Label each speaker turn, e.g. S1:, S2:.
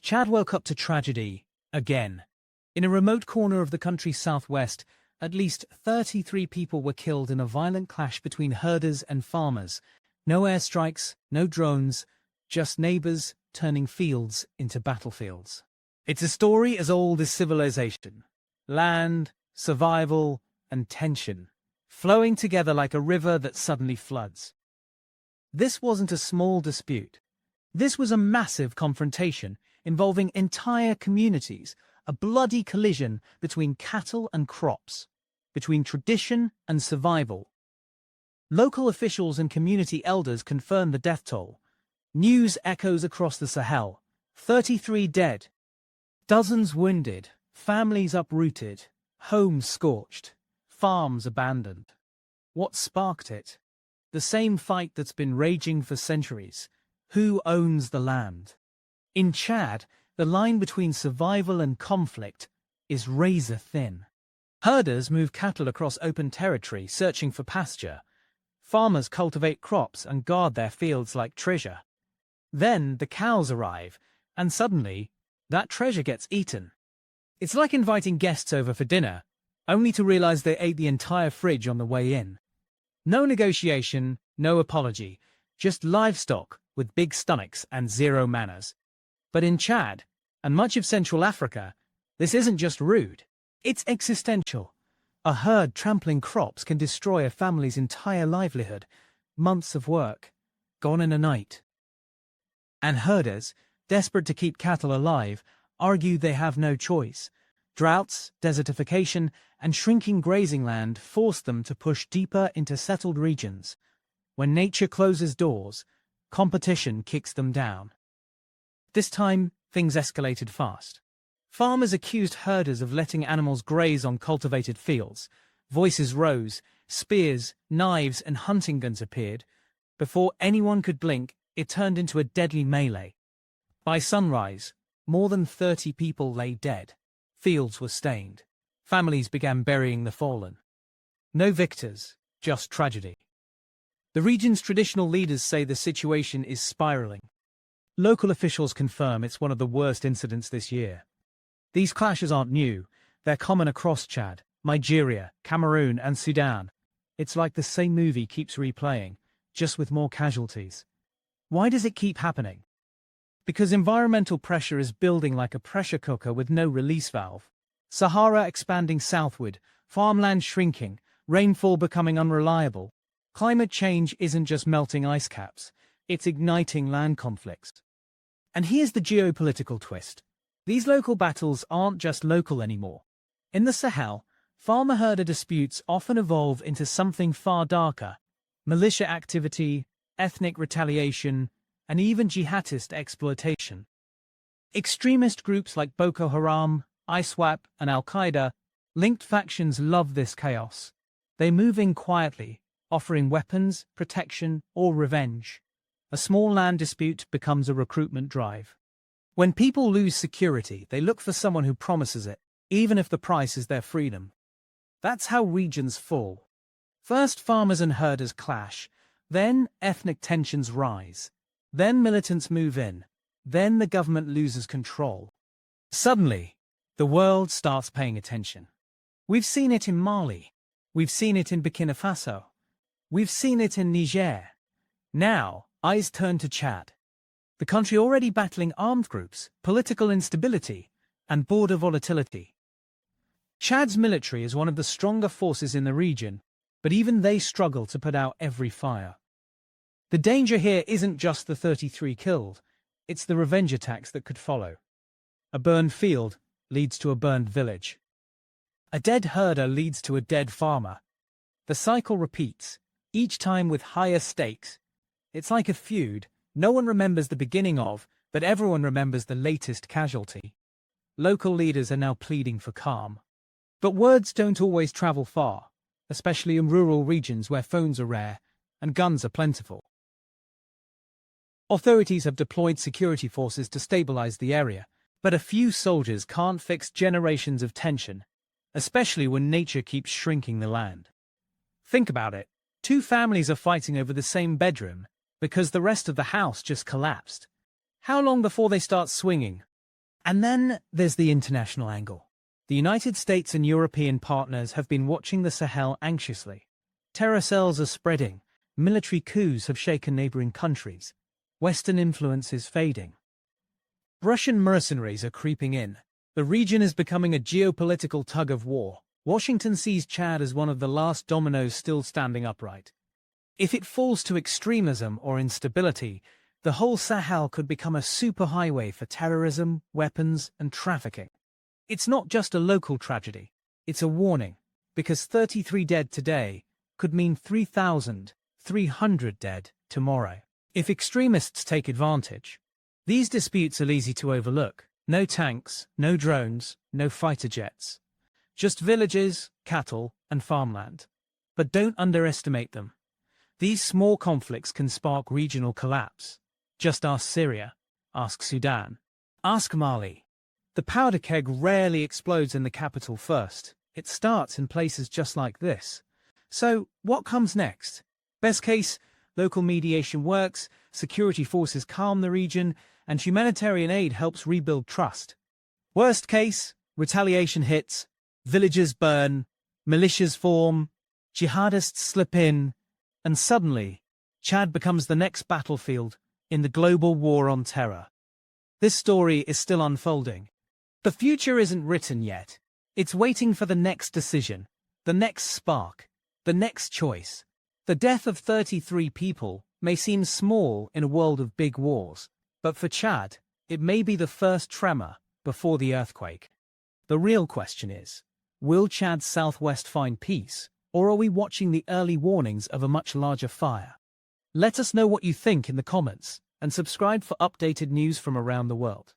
S1: Chad woke up to tragedy again. In a remote corner of the country's southwest, at least 33 people were killed in a violent clash between herders and farmers. No airstrikes, no drones, just neighbors turning fields into battlefields. It's a story as old as civilization. Land, survival, and tension, flowing together like a river that suddenly floods. This wasn't a small dispute. This was a massive confrontation involving entire communities, a bloody collision between cattle and crops, between tradition and survival. Local officials and community elders confirmed the death toll. News echoes across the Sahel. 33 dead, dozens wounded, families uprooted, homes scorched, farms abandoned. What sparked it? The same fight that's been raging for centuries. Who owns the land? In Chad, the line between survival and conflict is razor thin. Herders move cattle across open territory searching for pasture. Farmers cultivate crops and guard their fields like treasure. Then the cows arrive, and suddenly, that treasure gets eaten. It's like inviting guests over for dinner, only to realize they ate the entire fridge on the way in. No negotiation, no apology, just livestock with big stomachs and zero manners. But in Chad, and much of Central Africa, this isn't just rude, it's existential. A herd trampling crops can destroy a family's entire livelihood, months of work, gone in a night. And herders, desperate to keep cattle alive, argue they have no choice. Droughts, desertification, and shrinking grazing land force them to push deeper into settled regions. When nature closes doors, competition kicks them down. This time, things escalated fast. Farmers accused herders of letting animals graze on cultivated fields. Voices rose, spears, knives, and hunting guns appeared. Before anyone could blink, it turned into a deadly melee. By sunrise, more than 30 people lay dead. Fields were stained. Families began burying the fallen. No victors, just tragedy. The region's traditional leaders say the situation is spiraling. Local officials confirm it's one of the worst incidents this year. These clashes aren't new. They're common across Chad, Nigeria, Cameroon, and Sudan. It's like the same movie keeps replaying, just with more casualties. Why does it keep happening? Because environmental pressure is building like a pressure cooker with no release valve. Sahara expanding southward, farmland shrinking, rainfall becoming unreliable. Climate change isn't just melting ice caps, it's igniting land conflicts. And here's the geopolitical twist. These local battles aren't just local anymore. In the Sahel, farmer-herder disputes often evolve into something far darker: militia activity, ethnic retaliation, and even jihadist exploitation. Extremist groups like Boko Haram, ISWAP, and Al-Qaeda, linked factions love this chaos. They move in quietly, offering weapons, protection, or revenge. A small land dispute becomes a recruitment drive. When people lose security, they look for someone who promises it, even if the price is their freedom. That's how regions fall. First, farmers and herders clash. Then, ethnic tensions rise. Then militants move in. Then the government loses control. Suddenly, the world starts paying attention. We've seen it in Mali. We've seen it in Burkina Faso. We've seen it in Niger. Now, eyes turn to Chad. The country already battling armed groups, political instability, and border volatility. Chad's military is one of the stronger forces in the region, but even they struggle to put out every fire. The danger here isn't just the 33 killed, it's the revenge attacks that could follow. A burned field leads to a burned village. A dead herder leads to a dead farmer. The cycle repeats, each time with higher stakes. It's like a feud no one remembers the beginning of, but everyone remembers the latest casualty. Local leaders are now pleading for calm. But words don't always travel far, especially in rural regions where phones are rare and guns are plentiful. Authorities have deployed security forces to stabilize the area, but a few soldiers can't fix generations of tension, especially when nature keeps shrinking the land. Think about it. Two families are fighting over the same bedroom because the rest of the house just collapsed. How long before they start swinging? And then there's the international angle. The United States and European partners have been watching the Sahel anxiously. Terror cells are spreading, military coups have shaken neighboring countries, Western influence is fading. Russian mercenaries are creeping in. The region is becoming a geopolitical tug-of-war. Washington sees Chad as one of the last dominoes still standing upright. If it falls to extremism or instability, the whole Sahel could become a superhighway for terrorism, weapons, and trafficking. It's not just a local tragedy, it's a warning, because 33 dead today could mean 3,300 dead tomorrow. If extremists take advantage, these disputes are easy to overlook. No tanks, no drones, no fighter jets. Just villages, cattle, and farmland. But don't underestimate them. These small conflicts can spark regional collapse. Just ask Syria, ask Sudan, ask Mali. The powder keg rarely explodes in the capital first. It starts in places just like this. So, what comes next? Best case, local mediation works, security forces calm the region, and humanitarian aid helps rebuild trust. Worst case, retaliation hits, villages burn, militias form, jihadists slip in, and suddenly, Chad becomes the next battlefield in the global war on terror. This story is still unfolding. The future isn't written yet. It's waiting for the next decision, the next spark, the next choice. The death of 33 people may seem small in a world of big wars, but for Chad, it may be the first tremor before the earthquake. The real question is, will Chad's southwest find peace, or are we watching the early warnings of a much larger fire? Let us know what you think in the comments, and subscribe for updated news from around the world.